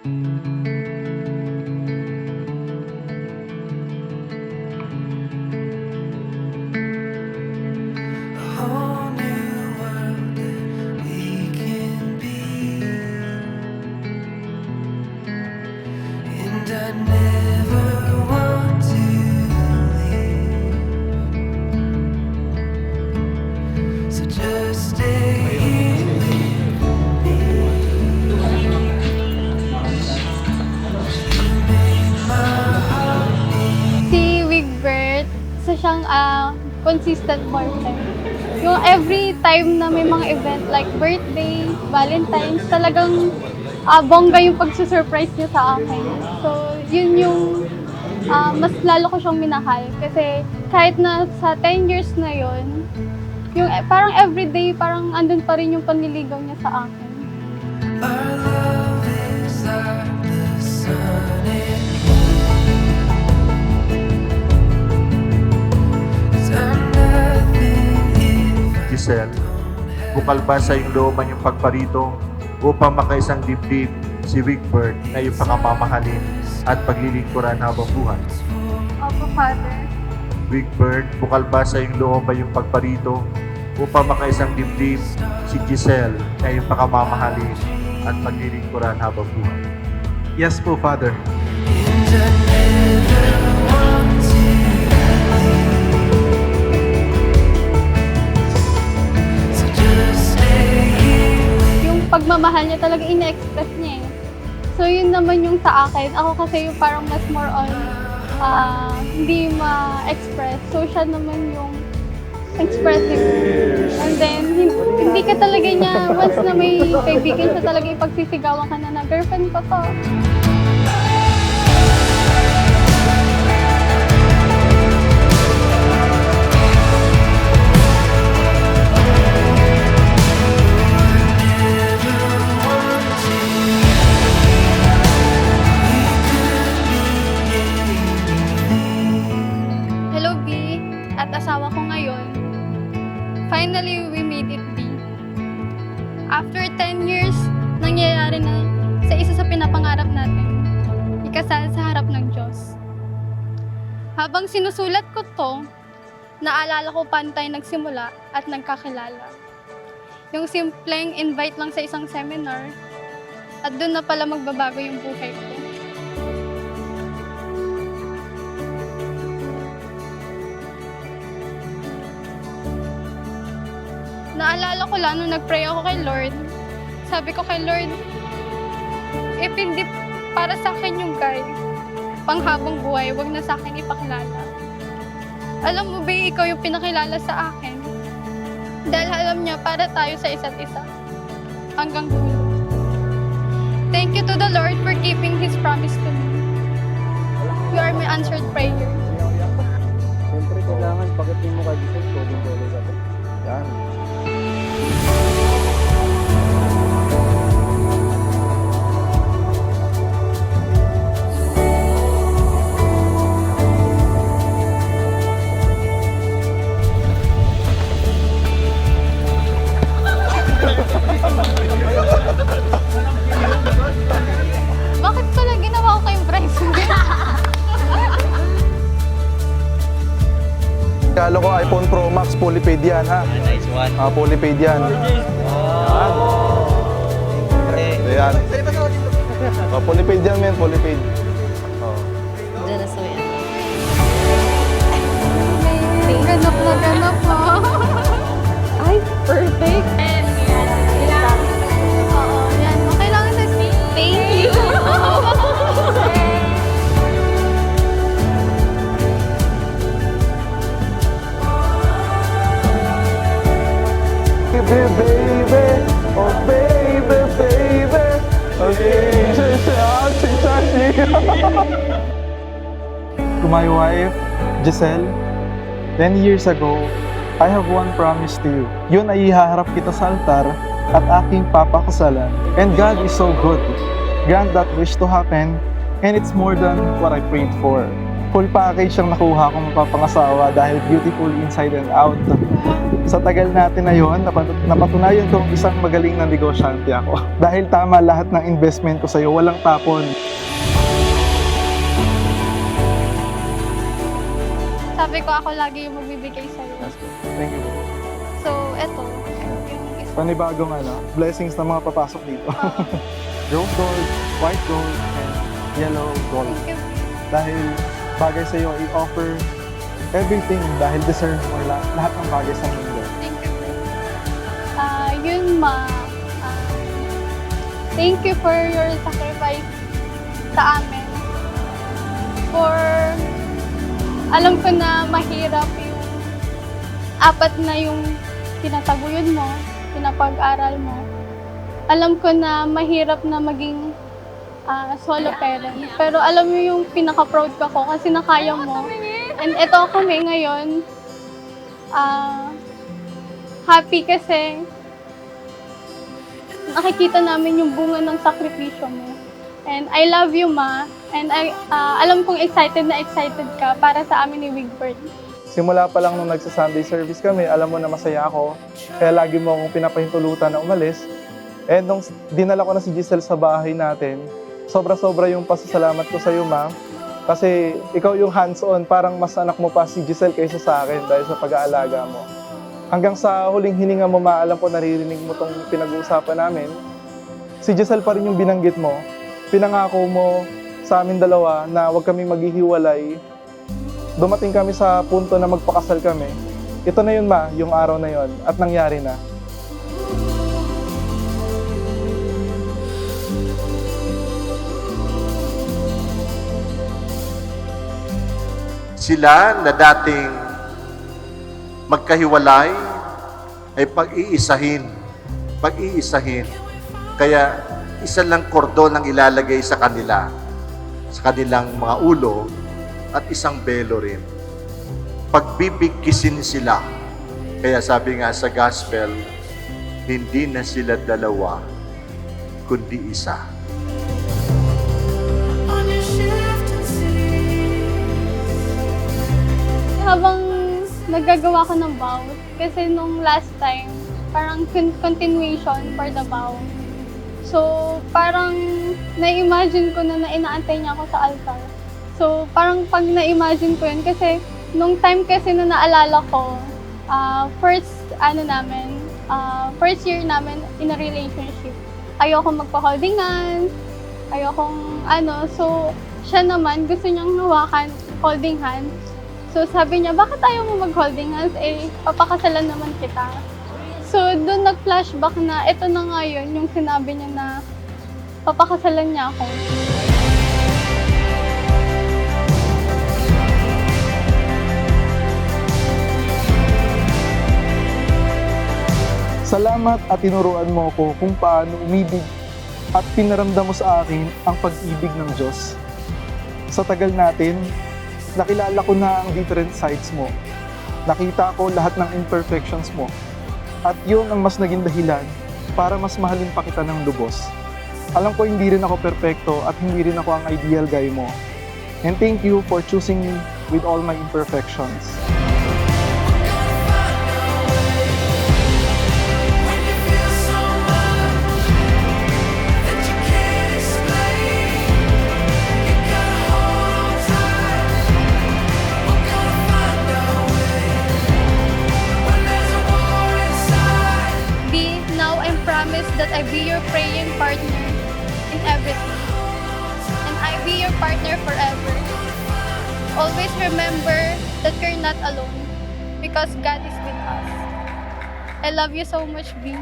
whole new world that we can be. And I never want to leave. So just stay here with me. You make my heart beat. Si Wigbert, isa siyang consistent boyfriend. Yung every time na may mga event like birthday, Valentine's, talagang bongga yung pagsusurprise niya sa akin. So, yun yung mas lalo ko siyang minahal. Kasi kahit na sa 10 years na yun, yung parang everyday, parang andun pa rin yung panliligaw niya sa akin. Our love is like the sun and Giselle, bukal ba sa iyong looban yung pagparito upang makaisang dibdib si Wigbert na iyong pakamamahalin at paglilingkuran habang buhay? Opo, Father. Wigbert, bukal ba sa iyong looban yung pagparito upang makaisang dibdib si Giselle na iyong pakamamahalin at paglilingkuran habang buhay? Yes po, Father. and I never want to leave. So just stay here. Yung pagmamahal niya talaga ina-express niya eh. So yun naman yung sa akin. Ako kasi yung parang mas more on hindi ma-express. So siya naman yung expressive. And then hindi ka talaga niya, once na may kaibigan siya talaga ipagsisigawan ka na girlfriend ko to. Hello, B. At asawa ko ngayon. Finally, we made it, B. After 10 years, nangyayari na sa isa sa pinapangarap natin. Ikasal sa harap ng Diyos. Habang sinusulat ko to, naalala ko paano tayo nagsimula at nagkakilala. Yung simpleng invite lang sa isang seminar, at doon na pala magbabago yung buhay ko. Naalala ko lang nung nag-pray ako kay Lord. Sabi ko kay Lord, if hindi para sa akin yung guy, panghabang buhay, wag na sa akin ipakilala. Alam mo ba, ikaw yung pinakilala sa akin. Dahil alam niya, para tayo sa isa't isa. Hanggang dulo. Thank you to the Lord for keeping His promise to me. You are my answered prayer. Siyempre, kailangan pagdating mo kay Jesus, tuloy-tuloy ka to. Yan. Bakit pala ginawa ko kayong bridesmaid? Kalo ko iPhone Pro Max, fully paid yan, ha? Nice one. Fully paid yan. Yan. Fully paid yan, men. Fully paid. Diyan na so yan. Ganap na ganap mo. Ay, perfect! Oo, yan. Okay lang sa Thank you! Baby, baby, oh baby, baby. Okay, to my wife, Giselle, 10 years ago, I have one promise to you. Yun ay ihaharap kita sa altar at aking papakasalan. And God is so good. Grant that wish to happen, and it's more than what I prayed for. Full package ang nakuha kong mapapangasawa dahil beautiful inside and out. Sa tagal natin na yon, napatunayan kong isang magaling na negosyante ako. Dahil tama lahat ng investment ko sa'yo, walang tapon. Sabi ko ako lagi yung magbibigay sa'yo. Thank you. So, eto. Yung isa. Panibagong blessings na mga papasok dito. Rose gold, white gold, and yellow gold. Thank you. Dahil bagay sa'yo, i-offer everything dahil deserve mo lahat ng bagay sa mundo. Thank you. Yun ma, thank you for your sacrifice sa amin. For, alam ko na mahirap yung apat na yung tinataguyod mo, pinapag-aral mo. Alam ko na mahirap na maging solo parent. Pero alam mo yung pinaka-proud ka ko kasi nakaya mo. And ito kami ngayon, happy kasi nakikita namin yung bunga ng sakripisyo mo. And I love you, Ma. And alam kong excited na excited ka para sa amin ni Wigbert. Simula pa lang nung nagsa-Sunday service kami, alam mo na masaya ako. Kaya lagi mo akong pinapahintulutan na umalis. And nung dinala ko na si Giselle sa bahay natin, sobra-sobra yung pasasalamat ko sa iyo, Ma. Kasi ikaw yung hands-on, parang mas anak mo pa si Giselle kaysa sa akin dahil sa pag-aalaga mo. Hanggang sa huling hininga mo, Ma, alam ko naririnig mo tong pinag-uusapan namin. Si Giselle pa rin yung binanggit mo. Pinangako mo sa amin dalawa na huwag kami maghihiwalay. Dumating kami sa punto na magpakasal kami. Ito na yun, Ma, yung araw na yun. At nangyari na. Sila na dating magkahiwalay ay pag-iisahin. Pag-iisahin. Kaya isa lang kordon ang ilalagay sa kanila, sa kanilang mga ulo, at isang belo rin. Pagbibigkisin sila. Kaya sabi nga sa gospel, hindi na sila dalawa, kundi isa. On your shifting seas. Habang naggagawa ko ng vow, kasi nung last time, parang continuation for the vow. So, parang na-imagine ko na inaantay niya ako sa altar. So, parang pag na-imagine ko yun, kasi nung time kasi na naalala ko, first year namin in a relationship. Ayoko magpa-holding hands, ayokong so siya naman gusto niyang hawakan holding hands. So sabi niya, bakit ayaw mo mag-holding hands? Papakasalan naman kita. So doon nag-flashback na ito na nga yun, yung sinabi niya na papakasalan niya ako. Salamat at tinuruan mo ko kung paano umibig at pinaramdam mo sa akin ang pag-ibig ng Diyos. Sa tagal natin, nakilala ko na ang different sides mo. Nakita ko lahat ng imperfections mo. At yun ang mas naging dahilan para mas mahalin pa kita ng lubos. Alam ko hindi rin ako perfecto at hindi rin ako ang ideal guy mo. And thank you for choosing me with all my imperfections. That I be your praying partner in everything. And I be your partner forever. Always remember that you're not alone because God is with us. I love you so much, B.